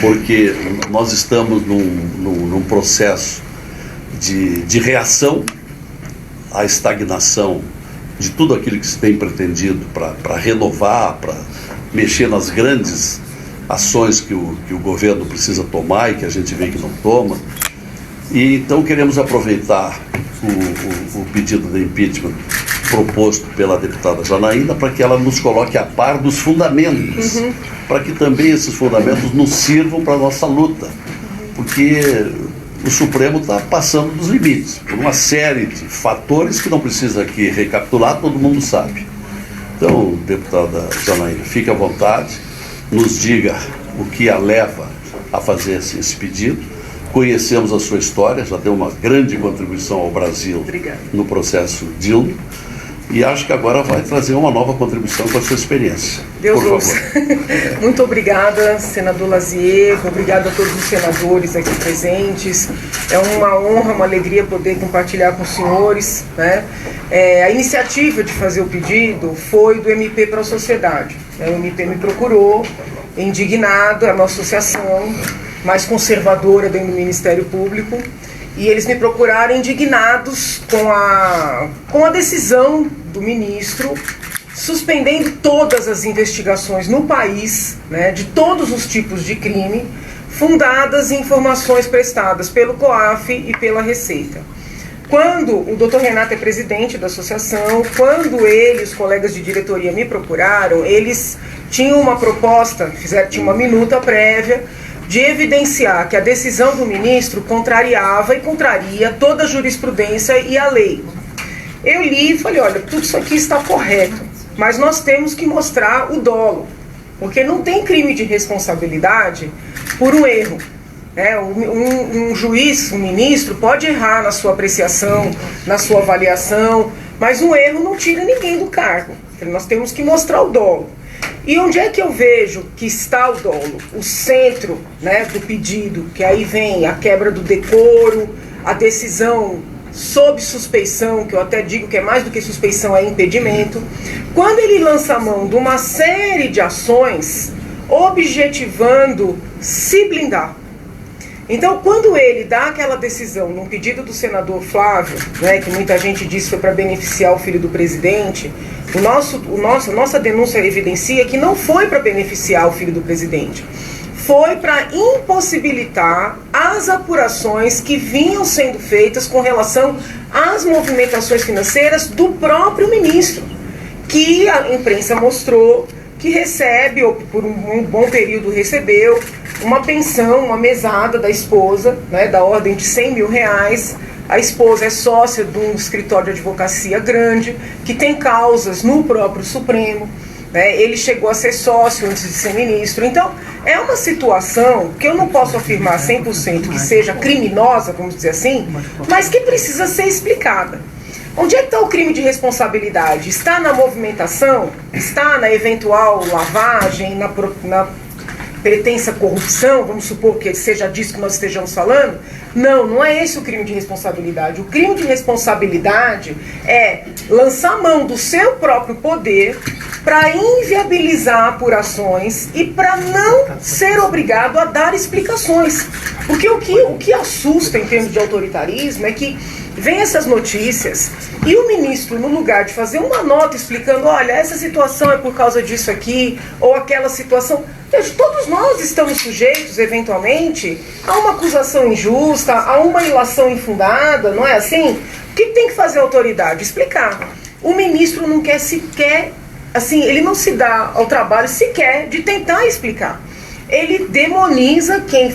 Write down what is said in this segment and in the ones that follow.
Porque nós estamos num processo de reação à estagnação de tudo aquilo que se tem pretendido para renovar, para mexer nas grandes ações que o governo precisa tomar e que a gente vê que não toma. E então queremos aproveitar o pedido de impeachment proposto pela deputada Janaína para que ela nos coloque a par dos fundamentos, para que também esses fundamentos nos sirvam para a nossa luta, porque o Supremo está passando dos limites, por uma série de fatores que não precisa aqui recapitular, todo mundo sabe. Então, deputada Janaína, fique à vontade, nos diga o que a leva a fazer esse pedido. Conhecemos a sua história, já deu uma grande contribuição ao Brasil. Obrigada. No processo Dilma, e acho que agora vai trazer uma nova contribuição com a sua experiência. Deus por ouça. favor. Muito obrigada, senador Lazier, obrigada a todos os senadores aqui presentes. É uma honra, uma alegria poder compartilhar com os senhores, né? A iniciativa de fazer o pedido foi do MP para a Sociedade. O MP me procurou, indignado, é uma associação mais conservadora dentro do Ministério Público, e eles me procuraram indignados com a decisão do ministro suspendendo todas as investigações no país, né, de todos os tipos de crime, fundadas em informações prestadas pelo COAF e pela Receita. Quando o Dr. Renato é presidente da associação, quando ele e os colegas de diretoria me procuraram, eles tinham uma proposta, tinha uma minuta prévia, de evidenciar que a decisão do ministro contrariava e contraria toda a jurisprudência e a lei. Eu li e falei, olha, tudo isso aqui está correto, mas nós temos que mostrar o dolo, porque não tem crime de responsabilidade por um erro. Um juiz, um ministro, pode errar na sua apreciação, na sua avaliação, mas um erro não tira ninguém do cargo. Nós temos que mostrar o dolo. E onde é que eu vejo que está o dolo? O centro, né, do pedido, que aí vem a quebra do decoro, a decisão sob suspeição, que eu até digo que é mais do que suspeição, é impedimento. Quando ele lança a mão de uma série de ações objetivando se blindar. Então, quando ele dá aquela decisão num pedido do senador Flávio, né, que muita gente disse foi para beneficiar o filho do presidente, a nossa denúncia evidencia que não foi para beneficiar o filho do presidente, foi para impossibilitar as apurações que vinham sendo feitas com relação às movimentações financeiras do próprio ministro, que a imprensa mostrou que recebe, ou por um bom período recebeu, uma pensão, uma mesada da esposa, né, da ordem de R$100 mil. A esposa é sócia de um escritório de advocacia grande, que tem causas no próprio Supremo, né? Ele chegou a ser sócio antes de ser ministro. Então, é uma situação que eu não posso afirmar 100% que seja criminosa, vamos dizer assim, mas que precisa ser explicada. Onde é que está o crime de responsabilidade? Está na movimentação? Está na eventual lavagem, na pretensa corrupção? Vamos supor que seja disso que nós estejamos falando? Não, não é esse o crime de responsabilidade. O crime de responsabilidade é lançar mão do seu próprio poder para inviabilizar apurações e para não ser obrigado a dar explicações. Porque o que assusta em termos de autoritarismo é que vem essas notícias e o ministro, no lugar de fazer uma nota explicando, olha, essa situação é por causa disso aqui, ou aquela situação, todos nós estamos sujeitos, eventualmente, a uma acusação injusta, a uma ilação infundada, não é assim? O que tem que fazer a autoridade? Explicar. O ministro não quer sequer, assim, ele não se dá ao trabalho sequer de tentar explicar. Ele demoniza quem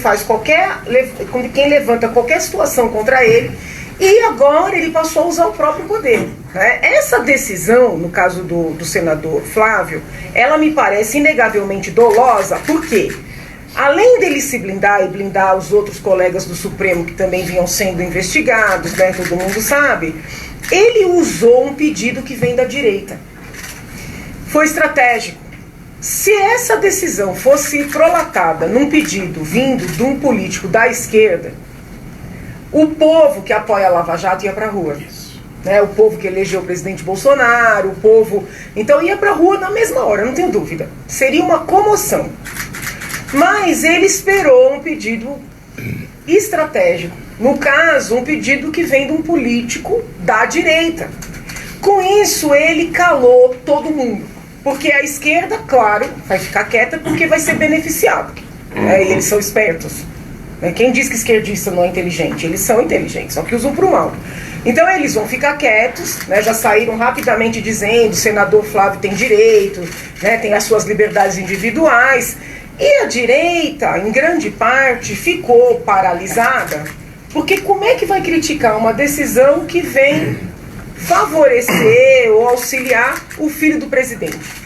quem levanta qualquer situação contra ele. E agora ele passou a usar o próprio poder, né? Essa decisão, no caso do senador Flávio, ela me parece inegavelmente dolosa, porque além dele se blindar e blindar os outros colegas do Supremo que também vinham sendo investigados, né, todo mundo sabe, ele usou um pedido que vem da direita. Foi estratégico. Se essa decisão fosse prolatada num pedido vindo de um político da esquerda, o povo que apoia a Lava Jato ia para a rua. né? O povo que elegeu o presidente Bolsonaro, o povo... Então ia para a rua na mesma hora, não tenho dúvida. Seria uma comoção. Mas ele esperou um pedido estratégico. No caso, um pedido que vem de um político da direita. Com isso, ele calou todo mundo. Porque a esquerda, claro, vai ficar quieta porque vai ser beneficiado. E eles são espertos. Quem diz que esquerdista não é inteligente? Eles são inteligentes, só que usam para o mal. Então eles vão ficar quietos, né? Já saíram rapidamente dizendo o senador Flávio tem direito, né? Tem as suas liberdades individuais. E a direita, em grande parte, ficou paralisada, porque como é que vai criticar uma decisão que vem favorecer ou auxiliar o filho do presidente?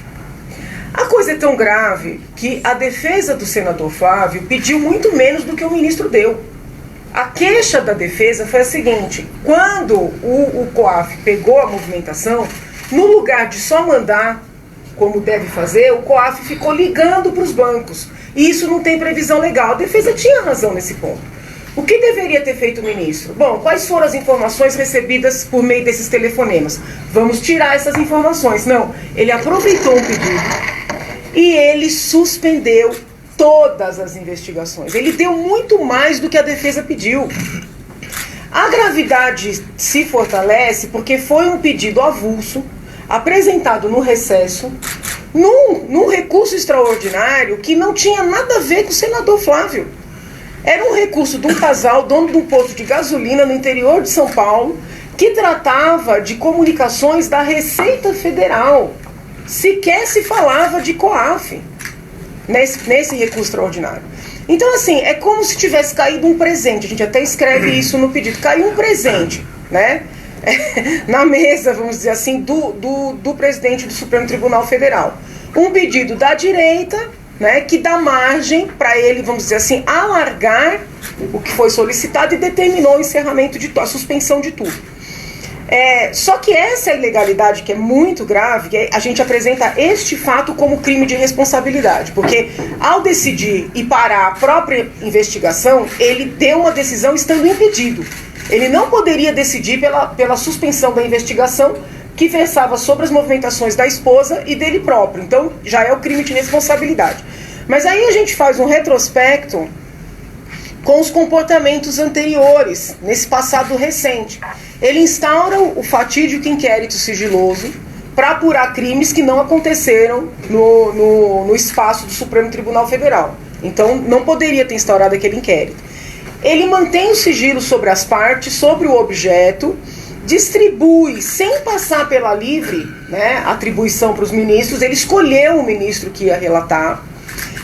A coisa é tão grave que a defesa do senador Flávio pediu muito menos do que o ministro deu. A queixa da defesa foi a seguinte: quando o COAF pegou a movimentação, no lugar de só mandar, como deve fazer, o COAF ficou ligando para os bancos. E isso não tem previsão legal. A defesa tinha razão nesse ponto. O que deveria ter feito o ministro? Bom, quais foram as informações recebidas por meio desses telefonemas? Vamos tirar essas informações. Não, ele aproveitou um pedido e ele suspendeu todas as investigações. Ele deu muito mais do que a defesa pediu. A gravidade se fortalece porque foi um pedido avulso, apresentado no recesso, num recurso extraordinário que não tinha nada a ver com o senador Flávio. Era um recurso de um casal, dono de um posto de gasolina no interior de São Paulo, que tratava de comunicações da Receita Federal. Sequer se falava de COAF nesse recurso extraordinário. Então, assim, é como se tivesse caído um presente. A gente até escreve isso no pedido. Caiu um presente, né? Na mesa, vamos dizer assim, do presidente do Supremo Tribunal Federal. Um pedido da direita, né, que dá margem para ele, vamos dizer assim, alargar o que foi solicitado e determinou o encerramento a suspensão de tudo. Só que essa ilegalidade, que é muito grave, a gente apresenta este fato como crime de responsabilidade, porque ao decidir e parar a própria investigação, ele deu uma decisão estando impedido. Ele não poderia decidir pela suspensão da investigação que versava sobre as movimentações da esposa e dele próprio. Então já é o crime de responsabilidade. Mas aí a gente faz um retrospecto com os comportamentos anteriores, nesse passado recente. Ele instaura o fatídico inquérito sigiloso para apurar crimes que não aconteceram no espaço do Supremo Tribunal Federal. Então não poderia ter instaurado aquele inquérito. Ele mantém o sigilo sobre as partes, sobre o objeto, distribui, sem passar pela livre, né, atribuição para os ministros. Ele escolheu o ministro que ia relatar.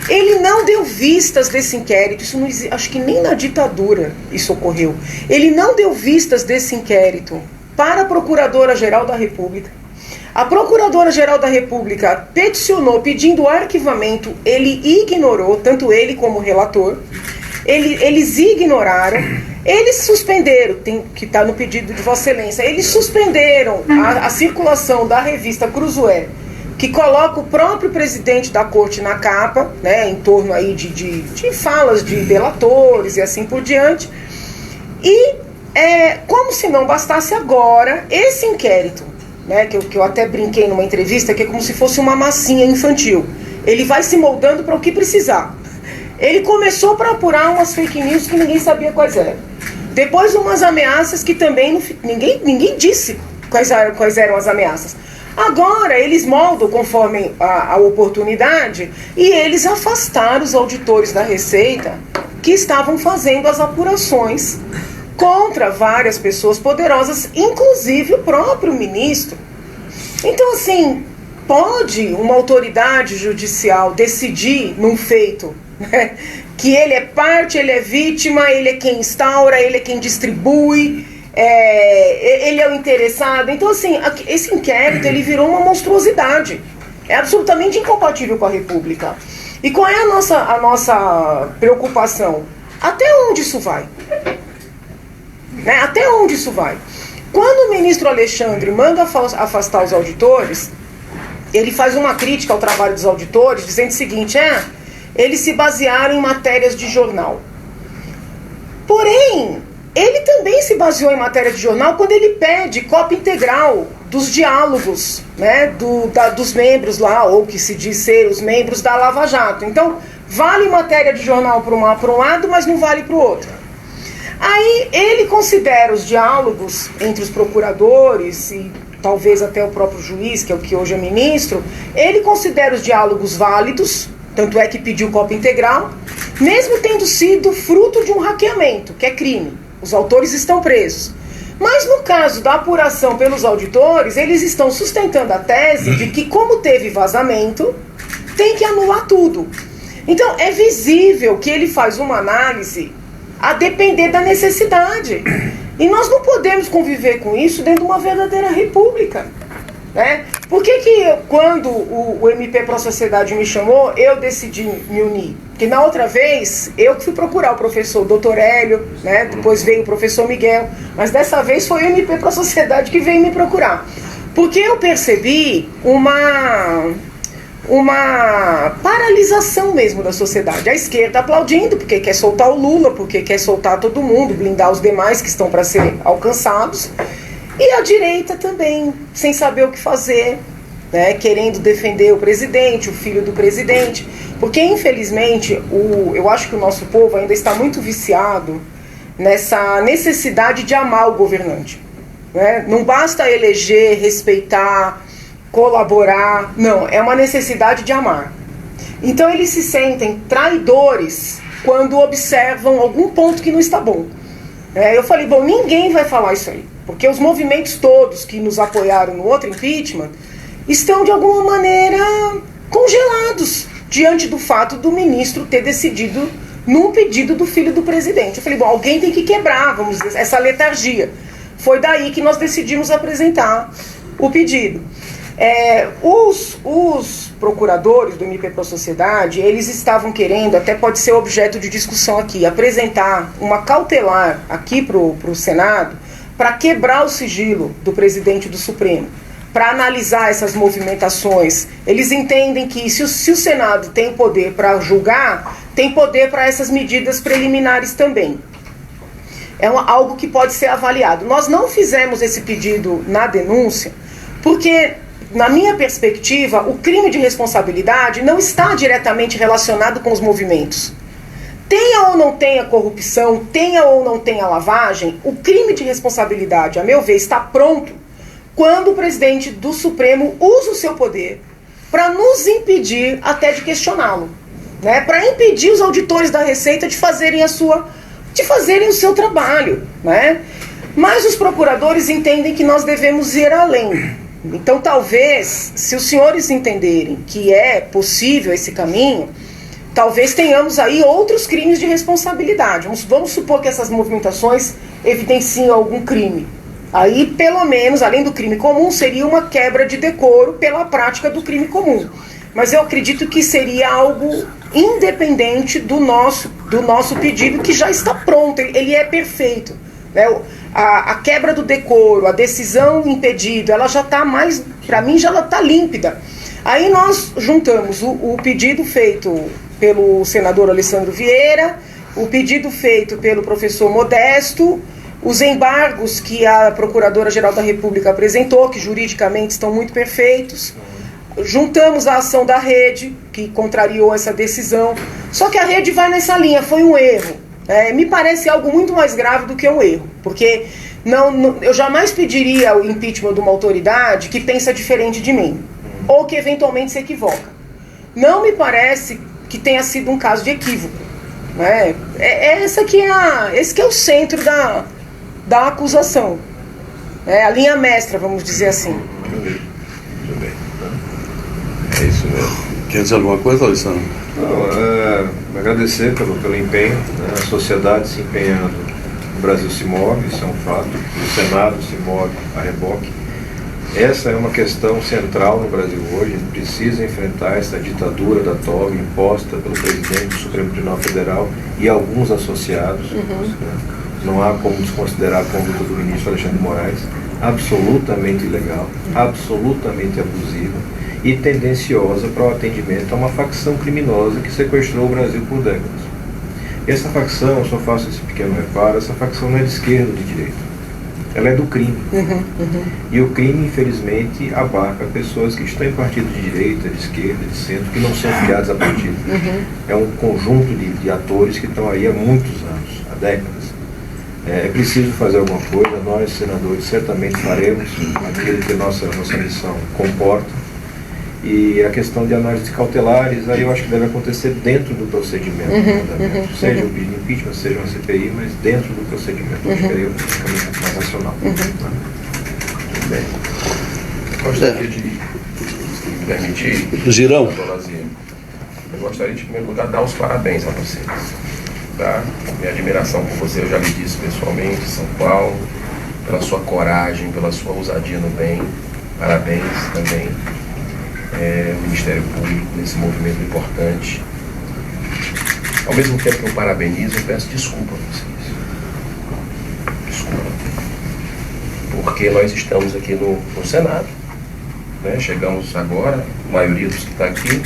Ele não deu vistas desse inquérito, isso não existe, acho que nem na ditadura isso ocorreu. Ele não deu vistas desse inquérito para a Procuradora-Geral da República. A Procuradora-Geral da República peticionou pedindo o arquivamento, ele ignorou, tanto ele como o relator. Eles ignoraram, eles suspenderam, que está no pedido de Vossa Excelência, eles suspenderam a circulação da revista Cruzoé, que coloca o próprio presidente da corte na capa, né, em torno aí de falas de delatores e assim por diante. E como se não bastasse agora, esse inquérito, né, que eu até brinquei numa entrevista, que é como se fosse uma massinha infantil. Ele vai se moldando para o que precisar. Ele começou para apurar umas fake news que ninguém sabia quais eram. Depois umas ameaças que também ninguém disse quais eram as ameaças. Agora eles moldam conforme a oportunidade e eles afastaram os auditores da Receita que estavam fazendo as apurações contra várias pessoas poderosas, inclusive o próprio ministro. Então, assim, pode uma autoridade judicial decidir num feito, né, que ele é parte, ele é vítima, ele é quem instaura, ele é quem distribui, ele é o interessado. Então, assim, esse inquérito ele virou uma monstruosidade. É absolutamente incompatível com a República. E qual é a nossa preocupação? Até onde isso vai? Né? Até onde isso vai? Quando o ministro Alexandre manda afastar os auditores, ele faz uma crítica ao trabalho dos auditores, dizendo o seguinte: eles se basearam em matérias de jornal. Porém, ele também se baseou em matéria de jornal quando ele pede cópia integral dos diálogos, né, dos membros lá, ou que se diz ser os membros da Lava Jato. Então, vale matéria de jornal para um lado, mas não vale para o outro. Aí ele considera os diálogos entre os procuradores e talvez até o próprio juiz, que é o que hoje é ministro, ele considera os diálogos válidos, tanto é que pediu cópia integral, mesmo tendo sido fruto de um hackeamento, que é crime. Os autores estão presos. Mas no caso da apuração pelos auditores, eles estão sustentando a tese de que, como teve vazamento, tem que anular tudo. Então é visível que ele faz uma análise a depender da necessidade. E nós não podemos conviver com isso dentro de uma verdadeira república, né? Por que quando o MP Pro Sociedade me chamou, eu decidi me unir? Porque na outra vez, eu que fui procurar o professor Dr. Hélio, né? Depois veio o professor Miguel, mas dessa vez foi o MP Pro Sociedade que veio me procurar. Porque eu percebi uma paralisação mesmo da sociedade. A esquerda aplaudindo porque quer soltar o Lula, porque quer soltar todo mundo, blindar os demais que estão para ser alcançados. E a direita também, sem saber o que fazer, né, querendo defender o presidente, o filho do presidente. Porque, infelizmente, eu acho que o nosso povo ainda está muito viciado nessa necessidade de amar o governante, né? Não basta eleger, respeitar, colaborar, não, é uma necessidade de amar. Então eles se sentem traidores quando observam algum ponto que não está bom. Eu falei, bom, ninguém vai falar isso aí, porque os movimentos todos que nos apoiaram no outro impeachment estão de alguma maneira congelados diante do fato do ministro ter decidido num pedido do filho do presidente. Eu falei, bom, alguém tem que quebrar, vamos dizer, essa letargia. Foi daí que nós decidimos apresentar o pedido. Os procuradores do MP Pro Sociedade, eles estavam querendo, até pode ser objeto de discussão aqui, apresentar uma cautelar aqui pro Senado para quebrar o sigilo do presidente do Supremo, para analisar essas movimentações. Eles entendem que se o Senado tem poder para julgar, tem poder para essas medidas preliminares também. É algo que pode ser avaliado. Nós não fizemos esse pedido na denúncia, porque, na minha perspectiva, o crime de responsabilidade não está diretamente relacionado com os movimentos. Tenha ou não tenha corrupção, tenha ou não tenha lavagem, o crime de responsabilidade, a meu ver, está pronto quando o presidente do Supremo usa o seu poder para nos impedir até de questioná-lo, né? Para impedir os auditores da Receita de fazerem o seu trabalho, né? Mas os procuradores entendem que nós devemos ir além. Então, talvez, se os senhores entenderem que é possível esse caminho, talvez tenhamos aí outros crimes de responsabilidade. Vamos supor que essas movimentações evidenciem algum crime. Aí, pelo menos, além do crime comum, seria uma quebra de decoro pela prática do crime comum. Mas eu acredito que seria algo independente do nosso pedido, que já está pronto, ele é perfeito, né? A quebra do decoro, a decisão impedida, ela já está mais, para mim, já está límpida. Aí nós juntamos o pedido feito pelo senador Alessandro Vieira, o pedido feito pelo professor Modesto, os embargos que a Procuradora-Geral da República apresentou, que juridicamente estão muito perfeitos. Juntamos a ação da Rede, que contrariou essa decisão. Só que a Rede vai nessa linha, foi um erro. Me parece algo muito mais grave do que um erro, porque eu jamais pediria o impeachment de uma autoridade que pensa diferente de mim, ou que eventualmente se equivoca. Não me parece que tenha sido um caso de equívoco, né? Esse que é o centro da acusação, a linha mestra, vamos dizer assim. Muito bem. É isso mesmo. Quer dizer alguma coisa, Alessandro? Não, agradecer pelo empenho, né? A sociedade se empenhando, o Brasil se move, isso é um fato, o Senado se move a reboque. Essa é uma questão central no Brasil hoje. A gente precisa enfrentar essa ditadura da toga imposta pelo presidente do Supremo Tribunal Federal e alguns associados. Né? Não há como desconsiderar a conduta do ministro Alexandre de Moraes, absolutamente ilegal, absolutamente abusiva e tendenciosa para o atendimento a uma facção criminosa que sequestrou o Brasil por décadas. E essa facção, eu só faço esse pequeno reparo, essa facção não é de esquerda ou de direita. Ela é do crime. E o crime, infelizmente, abarca pessoas que estão em partido de direita, de esquerda, de centro, que não são filiados a partido. É um conjunto de atores que estão aí há muitos anos, há décadas. É preciso fazer alguma coisa, nós, senadores, certamente faremos aquilo que nossa missão comporta. E a questão de análise cautelares, aí eu acho que deve acontecer dentro do procedimento. Seja o pedido de impeachment, seja uma CPI, mas dentro do procedimento. Acho que aí é o caminho mais racional. Muito bem. Gostaria de, se me permitir, Girão. eu gostaria de, em primeiro lugar, dar os parabéns a vocês. Tá? Minha admiração por você, eu já lhe disse pessoalmente, em São Paulo, pela sua coragem, pela sua ousadia no bem. Parabéns também. O Ministério Público nesse movimento importante. Ao mesmo tempo que eu parabenizo, eu peço desculpa a vocês. Desculpa. Porque nós estamos aqui no Senado, né? Chegamos agora, a maioria dos que está aqui.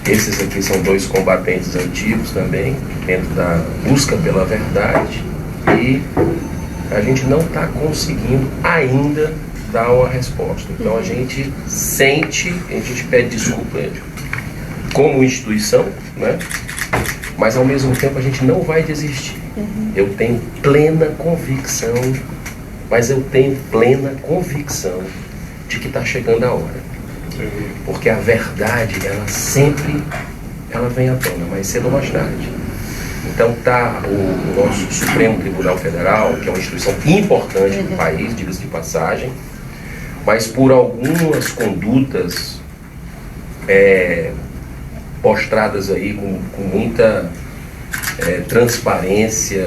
Esses aqui são 2 combatentes antigos também, dentro da busca pela verdade. E a gente não está conseguindo ainda dar uma resposta. Então a gente sente, a gente pede desculpa como instituição, né? Mas ao mesmo tempo a gente não vai desistir. Eu tenho plena convicção, mas eu tenho plena convicção de que está chegando a hora. Porque a verdade, ela sempre vem à tona, mais cedo ou mais tarde. Então está o nosso Supremo Tribunal Federal, que é uma instituição importante no país, diga-se de passagem, mas por algumas condutas postradas aí com muita transparência,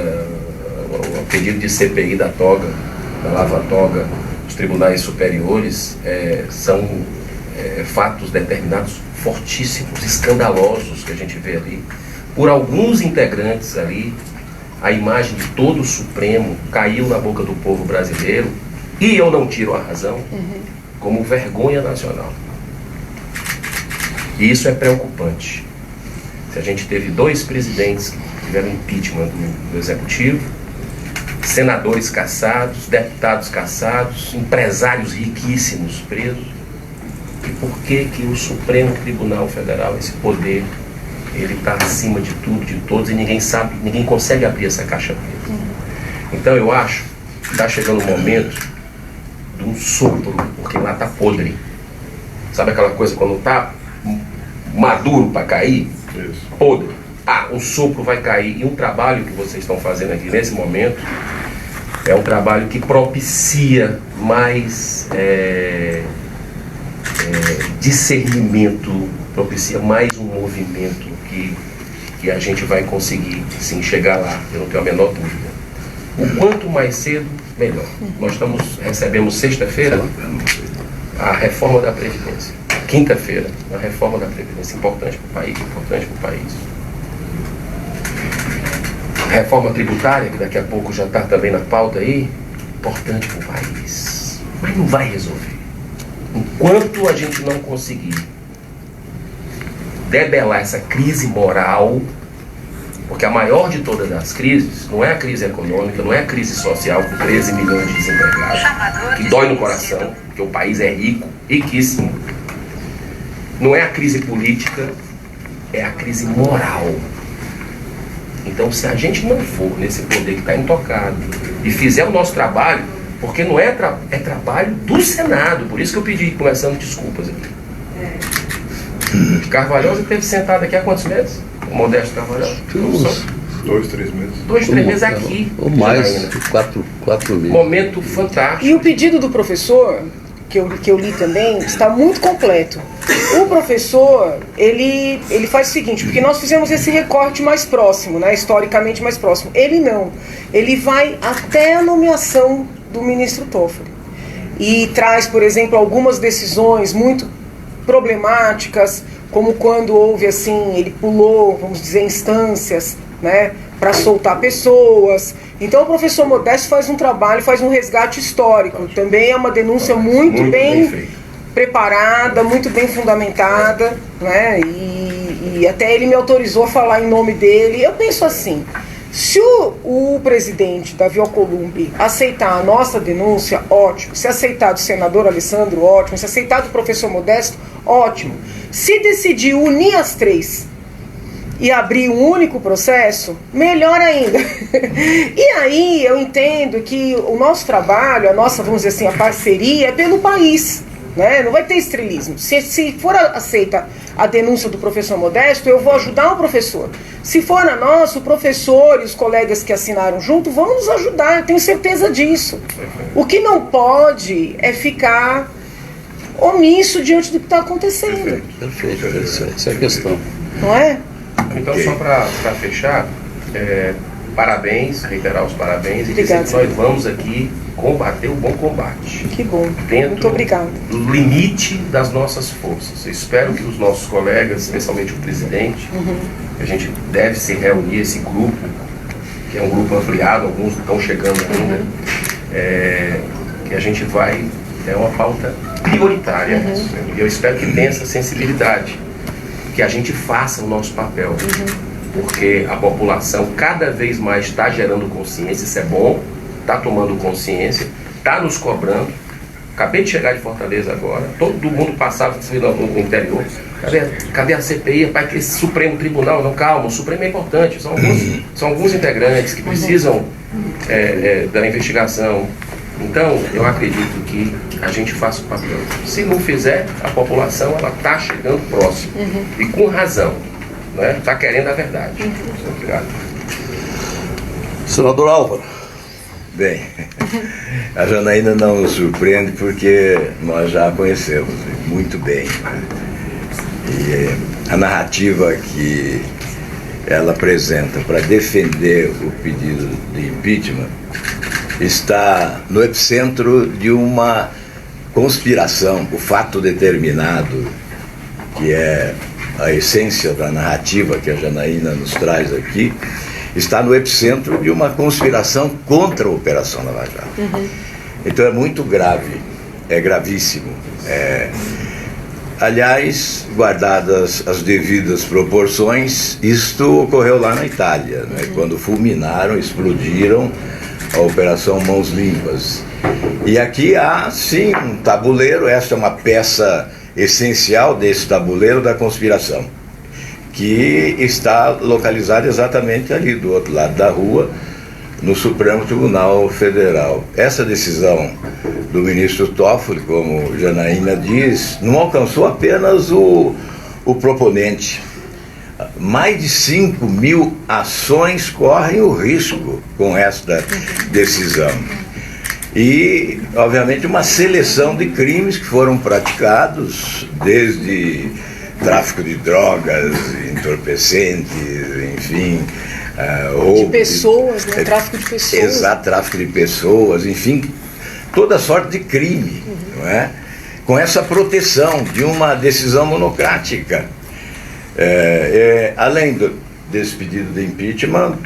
o pedido de CPI da toga, da lava-toga, dos tribunais superiores, são fatos determinados fortíssimos, escandalosos que a gente vê ali. Por alguns integrantes ali, a imagem de todo o Supremo caiu na boca do povo brasileiro. E eu não tiro a razão, como vergonha nacional. E isso é preocupante. Se a gente teve 2 presidentes que tiveram impeachment do Executivo, senadores cassados, deputados cassados, empresários riquíssimos presos, e por que o Supremo Tribunal Federal, esse poder, ele está acima de tudo, de todos, e ninguém sabe, ninguém consegue abrir essa caixa preta. Então eu acho que está chegando o momento de um sopro, porque lá está podre. Sabe aquela coisa quando está maduro para cair? Isso. Podre. Um sopro vai cair. E um trabalho que vocês estão fazendo aqui nesse momento é um trabalho que propicia mais discernimento, propicia mais um movimento que a gente vai conseguir sim chegar lá, eu não tenho a menor dúvida. O quanto mais cedo, melhor. Nós recebemos sexta-feira a reforma da Previdência. Quinta-feira, a reforma da Previdência. Importante para o país, importante para o país. A reforma tributária, que daqui a pouco já está também na pauta aí, importante para o país. Mas não vai resolver. Enquanto a gente não conseguir debelar essa crise moral, porque a maior de todas as crises não é a crise econômica, não é a crise social com 13 milhões de desempregados, que dói no coração, porque o país é rico, riquíssimo. Não é a crise política, é a crise moral. Então, se a gente não for nesse poder que está intocado e fizer o nosso trabalho, porque não é trabalho do Senado, por isso que eu pedi, começando desculpas aqui. Carvalhosa teve sentado aqui há quantos meses? O Modesto Carvalhosa? 2, 3 meses. 2, 3 meses aqui. Ou mais, 4 meses. Momento fantástico. E o pedido do professor, que eu li também, está muito completo. O professor, ele faz o seguinte, porque nós fizemos esse recorte mais próximo, né, historicamente mais próximo. Ele não. Ele vai até a nomeação do ministro Toffoli. E traz, por exemplo, algumas decisões muito problemáticas, como quando houve assim, ele pulou, vamos dizer, instâncias, né, para soltar pessoas. Então o professor Modesto faz um trabalho, faz um resgate histórico. Também é uma denúncia muito bem preparada, muito bem fundamentada, né? E até ele me autorizou a falar em nome dele. Eu penso assim, se o presidente Davi Alcolumbre aceitar a nossa denúncia, ótimo. Se aceitar do senador Alessandro, ótimo. Se aceitar do professor Modesto, ótimo. Se decidir unir as três e abrir um único processo, melhor ainda. E aí eu entendo que o nosso trabalho, a nossa, vamos dizer assim, a parceria é pelo país, né? Não vai ter estrelismo. Se for aceita a denúncia do professor Modesto, eu vou ajudar o professor. Se for na nossa, o professor e os colegas que assinaram junto vão nos ajudar, eu tenho certeza disso. O que não pode é ficar omisso diante do que está acontecendo. Perfeito. Essa é a questão. Não é? Então, só para fechar, parabéns, reiterar os parabéns e Obrigada, dizer que nós vamos aqui combater o bom combate. Que bom. Dentro Muito obrigada. do limite das nossas forças. Eu espero que os nossos colegas, especialmente o presidente, a gente deve se reunir, esse grupo, que é um grupo ampliado, alguns estão chegando ainda, que a gente vai, é uma pauta prioritária. E eu espero que tenha essa sensibilidade, que a gente faça o nosso papel, porque a população cada vez mais está gerando consciência, isso é bom, está tomando consciência, está nos cobrando. Acabei de chegar de Fortaleza agora, todo mundo passava no interior, cadê a CPI, para que esse Supremo Tribunal, não, calma, o Supremo é importante, são alguns integrantes que precisam da investigação. Então, eu acredito que a gente faça o papel. Se não fizer, a população está chegando próximo. E com razão. Está querendo a verdade. Obrigado. Senador Álvaro. Bem, a Janaína não nos surpreende porque nós já a conhecemos muito bem. E a narrativa que ela apresenta para defender o pedido de impeachment está no epicentro de uma conspiração, o fato determinado, que é a essência da narrativa que a Janaína nos traz aqui, está no epicentro de uma conspiração contra a Operação Lava Jato. Então é muito grave, é gravíssimo. Aliás, guardadas as devidas proporções, isto ocorreu lá na Itália, né, quando fulminaram, explodiram a Operação Mãos Limpas. E aqui há, sim, um tabuleiro, esta é uma peça essencial desse tabuleiro da conspiração, que está localizada exatamente ali, do outro lado da rua, no Supremo Tribunal Federal. Essa decisão do ministro Toffoli, como Janaína diz, não alcançou apenas o proponente. Mais de 5.000 ações correm o risco com esta decisão. E, obviamente, uma seleção de crimes que foram praticados, desde tráfico de drogas, entorpecentes, enfim... de pessoas, né? Tráfico de pessoas. Exato, tráfico de pessoas, enfim, toda sorte de crime, não é? Com essa proteção de uma decisão monocrática. Além desse pedido de impeachment,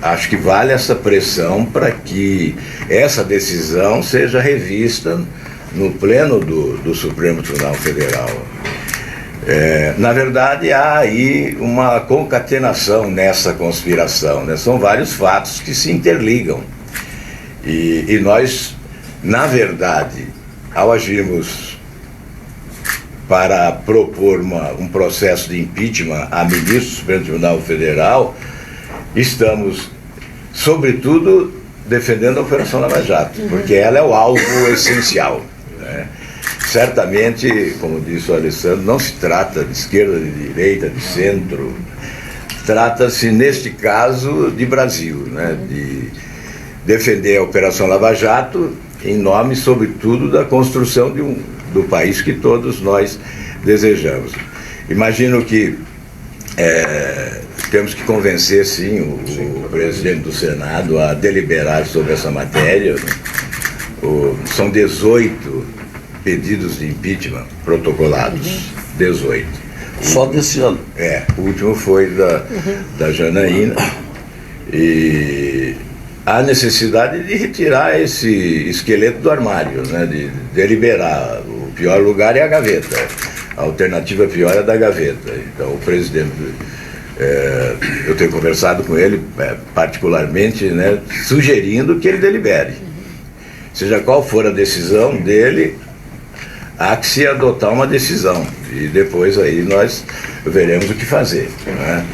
acho que vale essa pressão para que essa decisão seja revista no pleno do Supremo Tribunal Federal. Na verdade, há aí uma concatenação nessa conspiração, né? São vários fatos que se interligam. E nós, na verdade, ao agirmos para propor um processo de impeachment a ministro do Supremo Tribunal Federal, estamos, sobretudo, defendendo a Operação Lava Jato, porque ela é o alvo essencial, né? Certamente, como disse o Alessandro, não se trata de esquerda, de direita, de centro, trata-se, neste caso, de Brasil, né? De defender a Operação Lava Jato em nome, sobretudo, da construção do país que todos nós desejamos. Imagino que temos que convencer, sim, o presidente do Senado a deliberar sobre essa matéria. São 18 pedidos de impeachment protocolados, 18. Só desse ano. O último foi da Janaína. E há necessidade de retirar esse esqueleto do armário, né, de deliberar. O pior lugar é a gaveta. A alternativa pior é da gaveta. Então, o presidente, eu tenho conversado com ele particularmente, né, sugerindo que ele delibere. Seja qual for a decisão dele, há que se adotar uma decisão. E depois aí nós veremos o que fazer, né?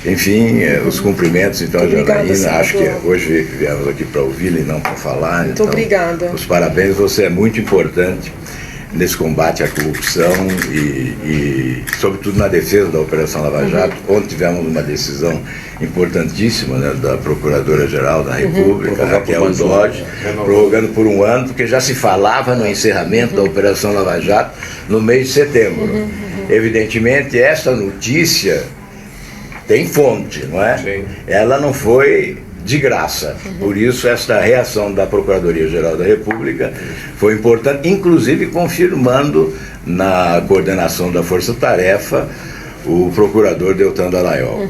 Enfim, os cumprimentos então a Janaína, acho que hoje viemos aqui para ouvi-la e não para falar. Muito então, obrigada. Os parabéns, você é muito importante nesse combate à corrupção e sobretudo na defesa da Operação Lava Jato. Ontem tivemos uma decisão importantíssima, né, da Procuradora-Geral da República, Raquel Dodge, prorrogando por 1 ano, porque já se falava no encerramento da Operação Lava Jato no mês de setembro. Evidentemente, essa notícia tem fonte, não é? Sim. Ela não foi de graça. Por isso, esta reação da Procuradoria-Geral da República foi importante, inclusive confirmando na coordenação da Força Tarefa o procurador Deltan Dallagnol.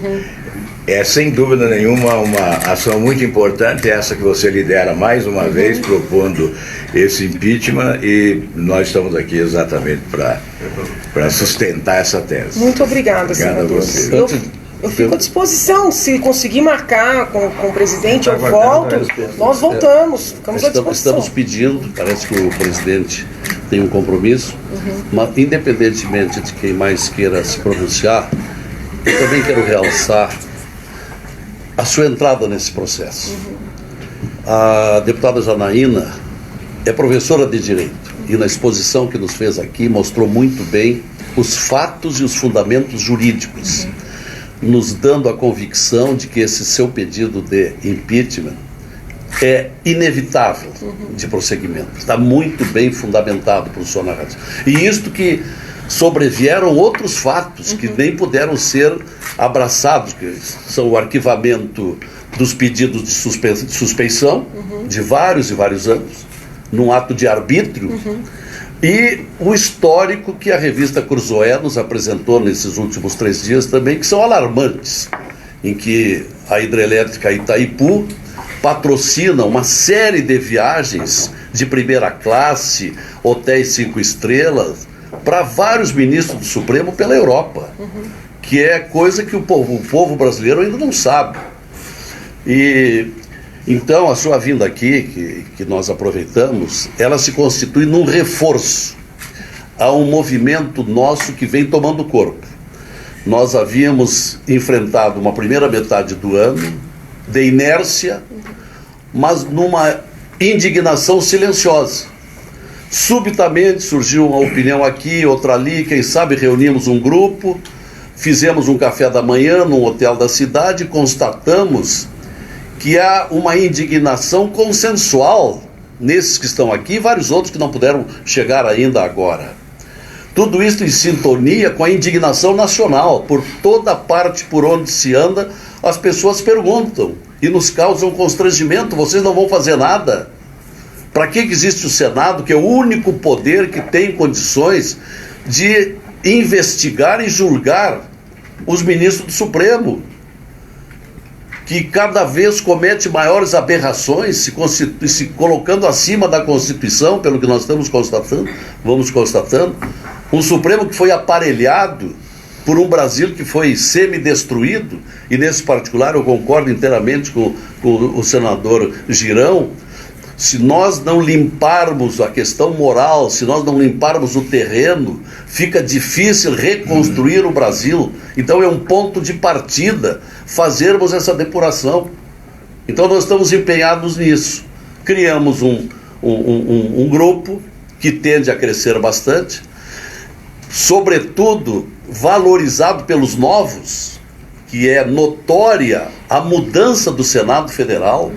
É sem dúvida nenhuma uma ação muito importante, essa que você lidera mais uma vez, propondo esse impeachment, e nós estamos aqui exatamente para sustentar essa tese. Muito obrigada, Obrigado a senador. você. Eu fico à disposição. Se conseguir marcar com o presidente, eu aguardando volto. a resposta. Nós voltamos. Ficamos à disposição. Estamos pedindo, parece que o presidente tem um compromisso, mas independentemente de quem mais queira se pronunciar, eu também quero realçar a sua entrada nesse processo. A deputada Janaína é professora de Direito e na exposição que nos fez aqui mostrou muito bem os fatos e os fundamentos jurídicos, nos dando a convicção de que esse seu pedido de impeachment é inevitável de prosseguimento. Está muito bem fundamentado por sua narrativa. E isto que sobrevieram outros fatos que nem puderam ser abraçados, que são o arquivamento dos pedidos de suspeição de vários e vários anos, num ato de arbítrio, e o histórico que a revista Cruzoé nos apresentou nesses últimos 3 dias também, que são alarmantes, em que a hidrelétrica Itaipu patrocina uma série de viagens de primeira classe, hotéis 5 estrelas, para vários ministros do Supremo pela Europa, que é coisa que o povo brasileiro ainda não sabe. E então a sua vinda aqui, que nós aproveitamos, ela se constitui num reforço a um movimento nosso que vem tomando corpo. Nós havíamos enfrentado uma primeira metade do ano de inércia, mas numa indignação silenciosa. Subitamente surgiu uma opinião aqui, outra ali, quem sabe reunimos um grupo, fizemos um café da manhã num hotel da cidade e constatamos que há uma indignação consensual nesses que estão aqui e vários outros que não puderam chegar ainda agora. Tudo isso em sintonia com a indignação nacional. Por toda parte por onde se anda, as pessoas perguntam e nos causam constrangimento: vocês não vão fazer nada? Para que existe o Senado, que é o único poder que tem condições de investigar e julgar os ministros do Supremo, que cada vez comete maiores aberrações, se colocando acima da Constituição, pelo que nós vamos constatando, um Supremo que foi aparelhado por um Brasil que foi semi-destruído, e nesse particular eu concordo inteiramente com o senador Girão. Se nós não limparmos a questão moral, se nós não limparmos o terreno, fica difícil reconstruir o Brasil. Então é um ponto de partida fazermos essa depuração. Então nós estamos empenhados nisso. Criamos um grupo que tende a crescer bastante, sobretudo valorizado pelos novos, que é notória a mudança do Senado Federal.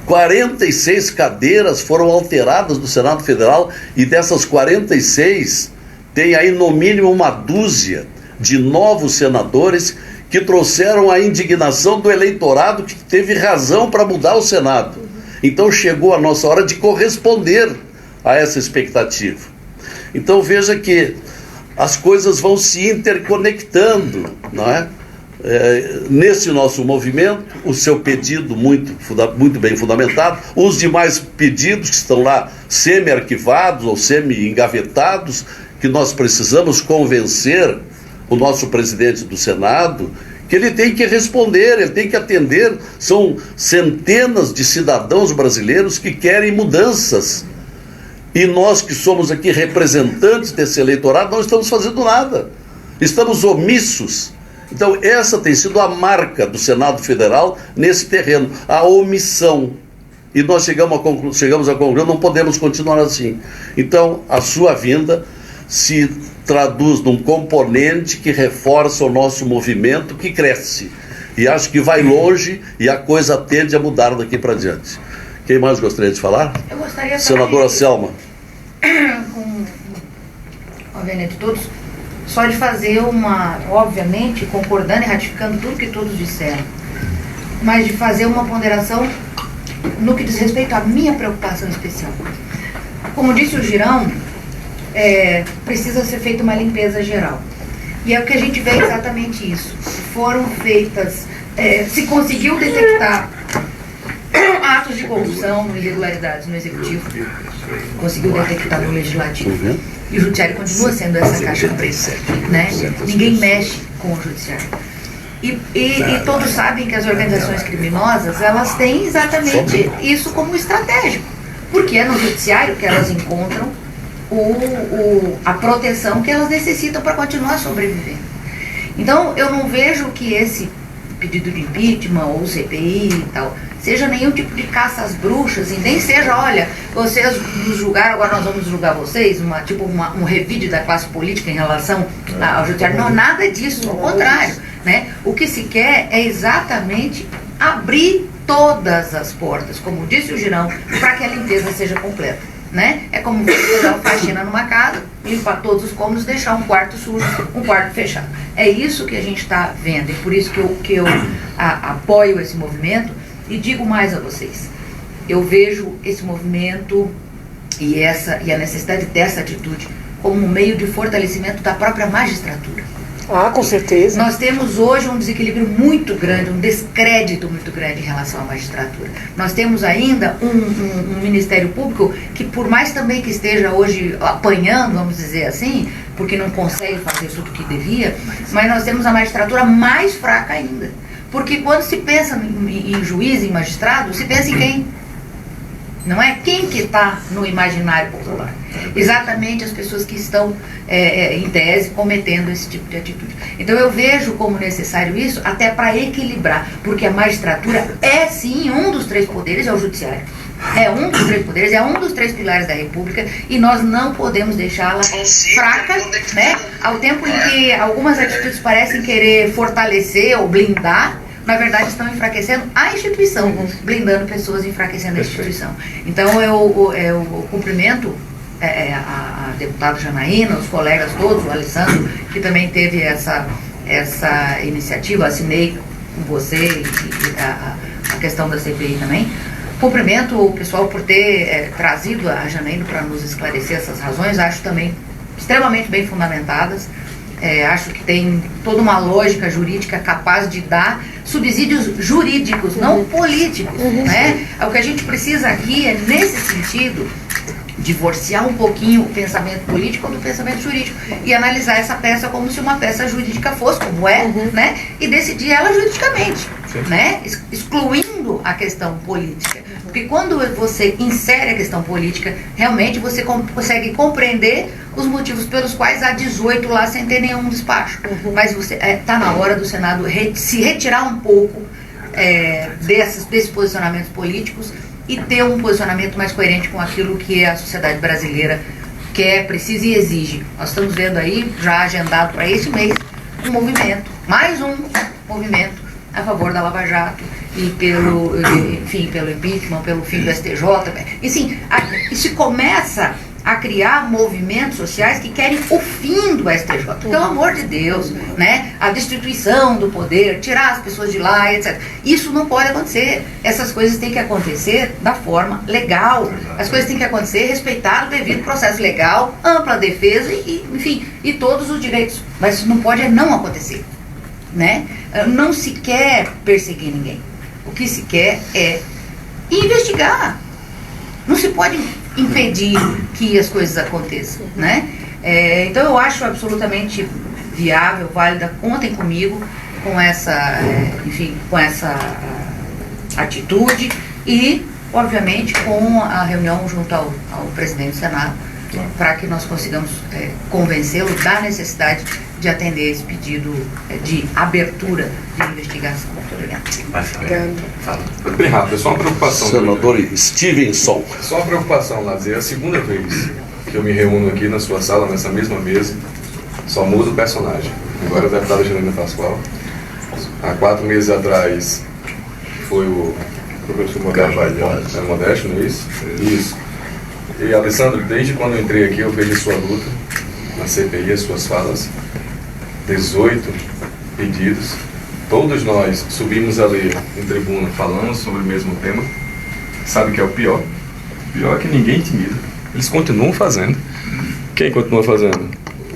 46 cadeiras foram alteradas do Senado Federal, e dessas 46 tem aí no mínimo uma dúzia de novos senadores que trouxeram a indignação do eleitorado, que teve razão para mudar o Senado. Então chegou a nossa hora de corresponder a essa expectativa. Então veja que as coisas vão se interconectando, não é? nesse nosso movimento, o seu pedido muito bem fundamentado, os demais pedidos que estão lá semi-arquivados ou semi-engavetados, que nós precisamos convencer o nosso presidente do Senado que ele tem que responder, ele tem que atender. São centenas de cidadãos brasileiros que querem mudanças. E nós que somos aqui representantes desse eleitorado não estamos fazendo nada. Estamos omissos. Então essa tem sido a marca do Senado Federal nesse terreno, a omissão. E nós chegamos à conclusão, não podemos continuar assim. Então a sua vinda se traduz num componente que reforça o nosso movimento, que cresce. E acho que vai longe e a coisa tende a mudar daqui para diante. Quem mais gostaria de falar? Eu gostaria Senadora Selma. Com a vênia de todos, só de fazer obviamente, concordando e ratificando tudo que todos disseram, mas de fazer uma ponderação no que diz respeito à minha preocupação especial. Como disse o Girão, precisa ser feita uma limpeza geral. E é o que a gente vê exatamente isso. Foram feitas, se conseguiu detectar atos de corrupção, irregularidades no Executivo, conseguiu detectar no Legislativo. E o Judiciário continua sendo essa caixa preta, né? Ninguém mexe com o Judiciário. E todos sabem que as organizações criminosas, elas têm exatamente isso como estratégico. Porque é no Judiciário que elas encontram a proteção que elas necessitam para continuar sobrevivendo. Então, eu não vejo que esse pedido de impeachment ou CPI e tal seja nenhum tipo de caça às bruxas, e nem seja, olha, vocês nos julgaram, agora nós vamos julgar vocês, um revide da classe política em relação ao judiciário. Não, nada disso, ao contrário, né? O que se quer é exatamente abrir todas as portas, como disse o Girão, para que a limpeza seja completa, né? É como você dar uma faxina numa casa, limpar todos os cômodos, deixar um quarto sujo, um quarto fechado. É isso que a gente está vendo, e por isso que eu apoio esse movimento. E digo mais a vocês, eu vejo esse movimento e a necessidade dessa atitude como um meio de fortalecimento da própria magistratura. Ah, com certeza. Nós temos hoje um desequilíbrio muito grande, um descrédito muito grande em relação à magistratura. Nós temos ainda um Ministério Público que, por mais também que esteja hoje apanhando, vamos dizer assim, porque não consegue fazer tudo o que devia, mas nós temos a magistratura mais fraca ainda. Porque quando se pensa em juiz, em magistrado, se pensa em quem? Não é quem que está no imaginário popular. Exatamente as pessoas que estão, em tese, cometendo esse tipo de atitude. Então eu vejo como necessário isso até para equilibrar, porque a magistratura é sim um dos três poderes, é o judiciário. É um dos três poderes, é um dos três pilares da República, e nós não podemos deixá-la fraca, né? Ao tempo em que algumas atitudes parecem querer fortalecer ou blindar, na verdade estão enfraquecendo a instituição, blindando pessoas, enfraquecendo a instituição. Então eu cumprimento a deputada Janaína, os colegas todos, o Alessandro, que também teve essa iniciativa, assinei com você e a questão da CPI também. Cumprimento o pessoal por ter trazido a Janaína para nos esclarecer essas razões, acho também extremamente bem fundamentadas. Acho que tem toda uma lógica jurídica capaz de dar subsídios jurídicos, não políticos, né? O que a gente precisa aqui é, nesse sentido, divorciar um pouquinho o pensamento político do pensamento jurídico e analisar essa peça como se uma peça jurídica fosse, como é, né? E decidir ela juridicamente, né? Excluindo a questão política. Porque quando você insere a questão política, realmente você consegue compreender os motivos pelos quais há 18 lá sem ter nenhum despacho. Mas está na hora do Senado se retirar um pouco desses posicionamentos políticos e ter um posicionamento mais coerente com aquilo que a sociedade brasileira quer, precisa e exige. Nós estamos vendo aí, já agendado para esse mês, um movimento, mais um movimento a favor da Lava Jato e pelo impeachment, pelo fim do STJ. E sim, isso começa a criar movimentos sociais que querem o fim do STJ, pelo amor de Deus, né? A destituição do poder, tirar as pessoas de lá, etc. Isso não pode acontecer. Essas coisas têm que acontecer da forma legal. As coisas têm que acontecer respeitado o devido processo legal, ampla defesa e todos os direitos. Mas isso não pode não acontecer. né? Não se quer perseguir ninguém. O que se quer é investigar. Não se pode impedir que as coisas aconteçam, né? Então eu acho absolutamente viável, válida. Contem comigo com essa, com essa atitude e, obviamente, com a reunião junto ao presidente do Senado, para que nós consigamos convencê-lo da necessidade de atender esse pedido de abertura de investigação. Muito obrigada. Fala. Bem rápido, é só uma preocupação. Senador Stevenson. Só uma preocupação, Lazer. É a segunda vez que eu me reúno aqui na sua sala, nessa mesma mesa, só muda o personagem. Agora é a deputada Janaína Pascoal. Há 4 meses atrás foi o professor Modesto, não é isso? Isso. E, Alessandro, desde quando eu entrei aqui, eu vejo a sua luta na CPI, as suas falas. 18 pedidos. Todos nós subimos ali em tribuna, falamos sobre o mesmo tema. Sabe o que é o pior? O pior é que ninguém intimida. Eles continuam fazendo. Quem continua fazendo?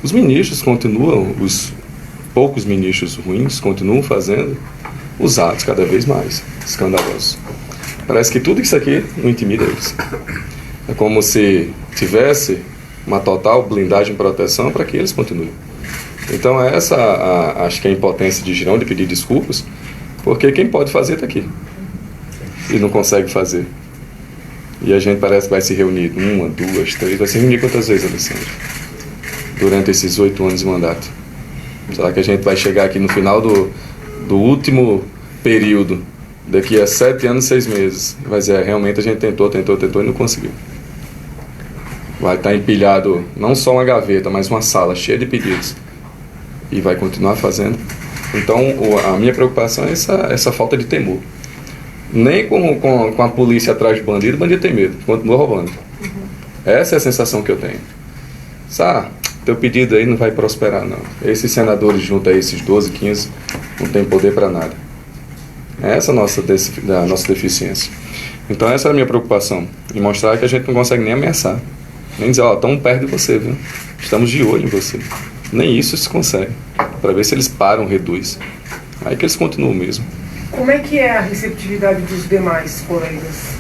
Os ministros continuam, os poucos ministros ruins continuam fazendo os atos cada vez mais escandalosos. Parece que tudo isso aqui não intimida eles. É como se tivesse uma total blindagem e proteção para que eles continuem. Então acho que a impotência de Girão de pedir desculpas, porque quem pode fazer está aqui e não consegue fazer. E a gente parece que vai se reunir 1, 2, 3, vai se reunir quantas vezes, Alessandro? Durante esses 8 anos de mandato. Será que a gente vai chegar aqui no final do último período, daqui a 7 anos e 6 meses, vai dizer, realmente a gente tentou e não conseguiu. Vai estar empilhado não só uma gaveta, mas uma sala cheia de pedidos. E vai continuar fazendo. Então, a minha preocupação é essa falta de temor. Nem com a polícia atrás de bandido, o bandido tem medo, continua roubando. Essa é a sensação que eu tenho. Teu pedido aí não vai prosperar, não. Esses senadores junto a esses 12, 15, não tem poder para nada. Essa é a nossa deficiência. Então essa é a minha preocupação. E mostrar que a gente não consegue nem ameaçar. Nem dizer, estamos perto de você, viu? Estamos de olho em você. Nem isso se consegue. Para ver se eles param, reduz. Aí que eles continuam mesmo. Como é que é a receptividade dos demais colegas?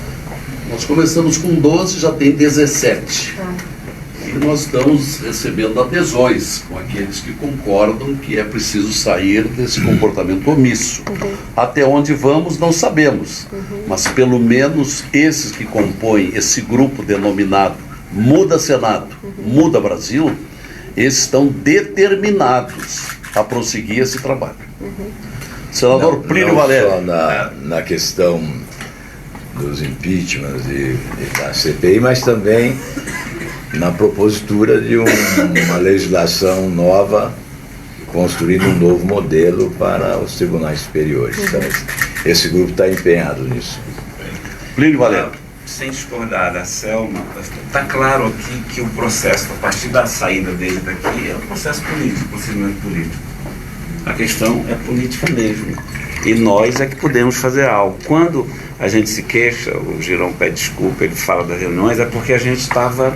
Nós começamos com 12, já tem 17. E nós estamos recebendo adesões com aqueles que concordam que é preciso sair desse comportamento omisso. Até onde vamos, não sabemos. Mas pelo menos esses que compõem esse grupo denominado Muda Senado, Muda Brasil, esses estão determinados a prosseguir esse trabalho. Senador Plínio Valério. Só na questão dos impeachments e da CPI, mas também na propositura de uma legislação nova, construindo um novo modelo para os tribunais superiores. Então, esse grupo está empenhado nisso. Plínio Valério. Sem discordar da Selma, está claro aqui que o processo, a partir da saída dele daqui, é um processo político, procedimento político. A questão é política mesmo. E nós é que podemos fazer algo. Quando a gente se queixa, o Girão pede desculpa, ele fala das reuniões, é porque a gente estava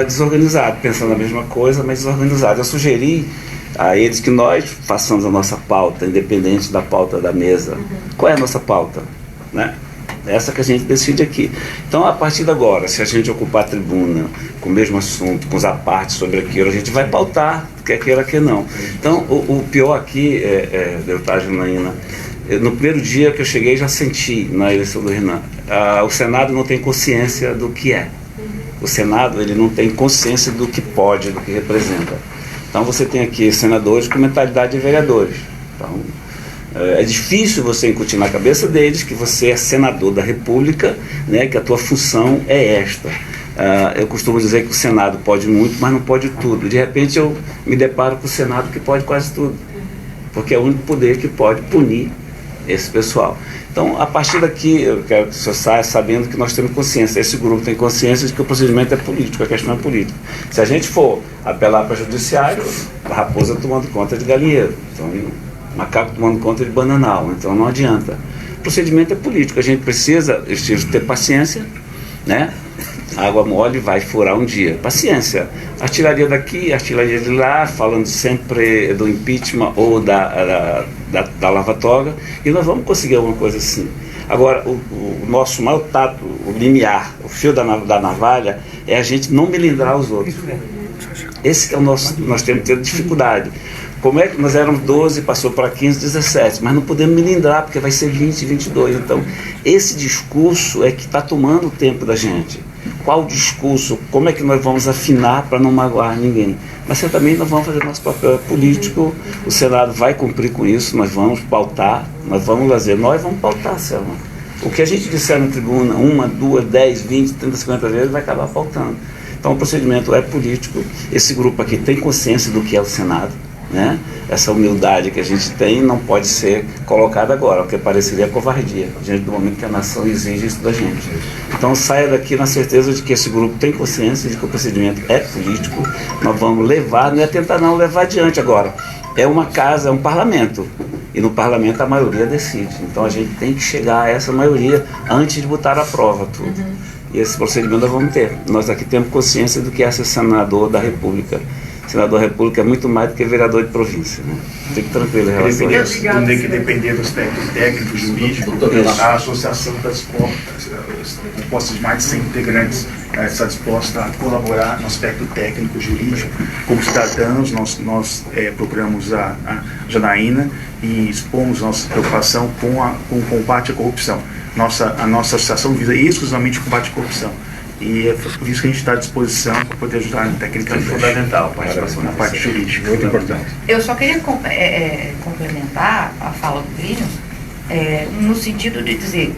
desorganizado, pensando a mesma coisa, mas desorganizado. Eu sugeri a eles que nós façamos a nossa pauta, independente da pauta da mesa. Qual é a nossa pauta? Né? Essa que a gente decide aqui. Então, a partir de agora, se a gente ocupar a tribuna com o mesmo assunto, com os apartes sobre aquilo, a gente vai pautar, quer queira, quer não. Então, o pior aqui, deputada Janaína, no primeiro dia que eu cheguei, já senti na eleição do Renan, o Senado não tem consciência do que é. O Senado, ele não tem consciência do que pode, do que representa. Então, você tem aqui senadores com mentalidade de vereadores. Então, é difícil você incutir na cabeça deles que você é senador da República, né, que a tua função é esta. Eu costumo dizer que o Senado pode muito, mas não pode tudo. De repente eu me deparo com o Senado que pode quase tudo, porque é o único poder que pode punir esse pessoal. Então, a partir daqui, eu quero que o senhor saia sabendo que nós temos consciência, esse grupo tem consciência de que o procedimento é político, a questão é política. Se a gente for apelar para o judiciário, a raposa tomando conta de galinheiro, então, macaco tomando conta de bananal, então não adianta. O procedimento é político, a gente precisa ter paciência, né? água mole vai furar um dia. Paciência. Artilharia daqui, artilharia de lá, falando sempre do impeachment ou da lava-toga, e nós vamos conseguir alguma coisa assim. Agora, o nosso maior tato, o limiar, o fio da navalha, é a gente não melindrar os outros. Esse que é o nosso, nós temos que ter dificuldade. Como é que nós éramos 12, passou para 15, 17, mas não podemos melindrar, porque vai ser 20, 22. Então, esse discurso é que está tomando o tempo da gente. Qual o discurso? Como é que nós vamos afinar para não magoar ninguém? Mas certamente nós vamos fazer nosso papel político, o Senado vai cumprir com isso, nós vamos pautar, nós vamos fazer, nós vamos pautar, Selma. O que a gente disser na tribuna, 1, 2, 10, 20, 30, 50 vezes, vai acabar pautando. Então o procedimento é político, esse grupo aqui tem consciência do que é o Senado, né? Essa humildade que a gente tem não pode ser colocada agora, porque pareceria covardia, diante do momento que a nação exige isso da gente. Então saia daqui na certeza de que esse grupo tem consciência de que o procedimento é político, nós vamos levar, não é tentar não levar adiante agora. É uma casa, é um parlamento, e no parlamento a maioria decide. Então a gente tem que chegar a essa maioria antes de botar à prova tudo. E esse procedimento nós vamos ter. Nós aqui temos consciência do que é ser senador da República. Senador da República é muito mais do que vereador de província, né? Fique tranquilo em relação a isso. Não tem que depender do aspecto técnico, jurídico. A associação está composta de mais de 100 integrantes, está disposta a colaborar no aspecto técnico, jurídico. Como cidadãos, nós procuramos a Janaína e expomos nossa preocupação com o combate à corrupção. A nossa associação visa exclusivamente o combate à corrupção. E é por isso que a gente está à disposição para poder ajudar tecnicamente. É fundamental a participação na parte jurídica. Muito importante. Eu só queria complementar a fala do Plínio, no sentido de dizer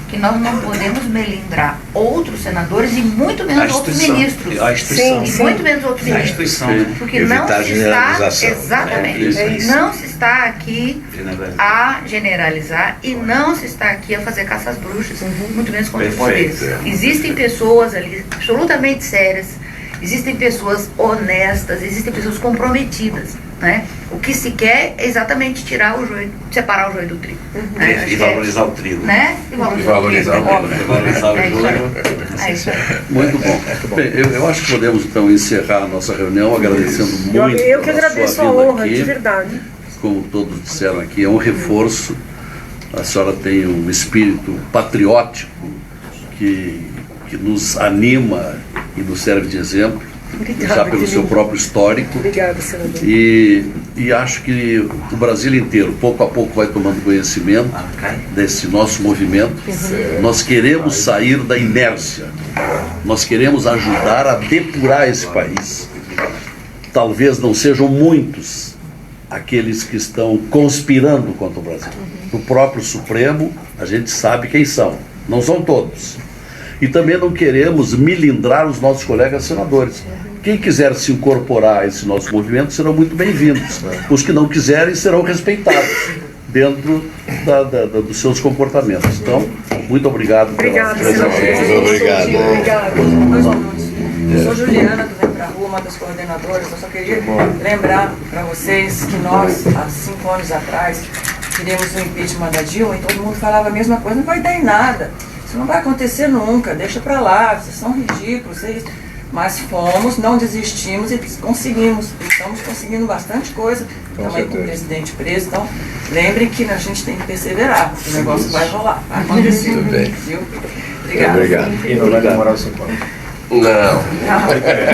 que nós não podemos melindrar outros senadores e muito menos outros ministros. A instituição. E muito menos outros ministros. A instituição. Porque não se está, exatamente, não se está aqui a generalizar e não se está aqui a fazer caça às bruxas, muito menos contra o poder. Existem pessoas ali absolutamente sérias, existem pessoas honestas, existem pessoas comprometidas, né? O que se quer é exatamente tirar o joio, separar o joio do trigo. Né? E valorizar o trigo. Né? E valorizar o trigo. Valorizar o joio. É isso aí. Muito bom. Bem, eu acho que podemos então encerrar a nossa reunião agradecendo muito. Eu que agradeço a honra, aqui. de verdade. Como todos disseram aqui, é um reforço. A senhora tem um espírito patriótico que nos anima e nos serve de exemplo. Obrigada, já pelo seu próprio histórico. Obrigada, senador. E acho que o Brasil inteiro, pouco a pouco, vai tomando conhecimento desse nosso movimento. Nós queremos sair da inércia. Nós queremos ajudar a depurar esse país. Talvez não sejam muitos aqueles que estão conspirando contra o Brasil. No próprio Supremo, a gente sabe quem são. Não são todos. E também não queremos melindrar os nossos colegas senadores. Quem quiser se incorporar a esse nosso movimento serão muito bem-vindos. Os que não quiserem serão respeitados dentro dos seus comportamentos. Então, muito obrigado pela presença. Obrigado. Eu sou Juliana, do Vem Pra Rua, uma das coordenadoras. Eu só queria lembrar para vocês que nós, há 5 anos atrás, queríamos o impeachment da Dilma e todo mundo falava a mesma coisa, não vai dar em nada. Isso não vai acontecer nunca, deixa pra lá, vocês são ridículos, mas fomos, não desistimos e conseguimos. Estamos conseguindo bastante coisa, também com o presidente preso, então lembrem que a gente tem que perseverar, o negócio vai rolar, vai acontecer. Muito bem. Viu? Obrigada. E não vai demorar 5 anos. Não.